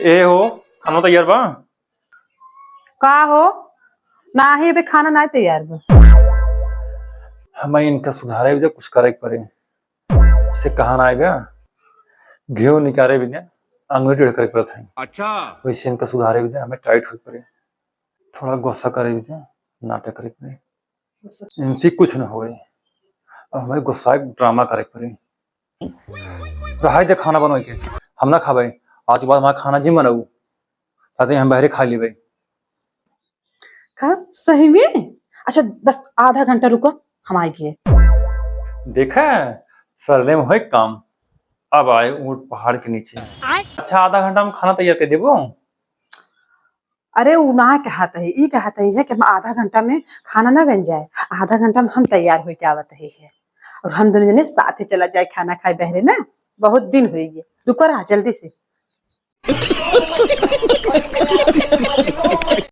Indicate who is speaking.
Speaker 1: ए हो खाना तैयार बा।
Speaker 2: का हो ना ही अबे खाना ना तैयार बा।
Speaker 1: हमें इनका सुधारे भी कुछ करे के पड़े। इससे कहा ना आएगा घी निकाले भी अंगुली टेढ़ करे पड़ता है। अच्छा वैसे इनका सुधारे भी हमें टाइट हो पड़े, थोड़ा गुस्सा करे भी नाटक करे पड़े, इनसे कुछ न होए। हमें गुस्सा ड्रामा करे पड़े। रहाई दे खाना बनवा के हम ना खावे। आज के बाद हमारा खाना जी बनाऊ ताकि हम बहरे खा लेवे।
Speaker 2: का सही में? अच्छा बस आधा घंटा रुको, हम आएंगे।
Speaker 1: देखा सरले में हो काम। अब आए ऊंट पहाड़ के नीचे। अच्छा आधा घंटा में खाना तैयार कर देबो।
Speaker 2: अरे वो ना कहता है, ये कहता है कि हम आधा घंटा में खाना ना बन जाए, आधा घंटा में हम तैयार हो के आवत है और हम दोनों जने साथ ही चला जाए खाना खाए बहरे ना। बहुत दिन हो गए, रुको रहा जल्दी से।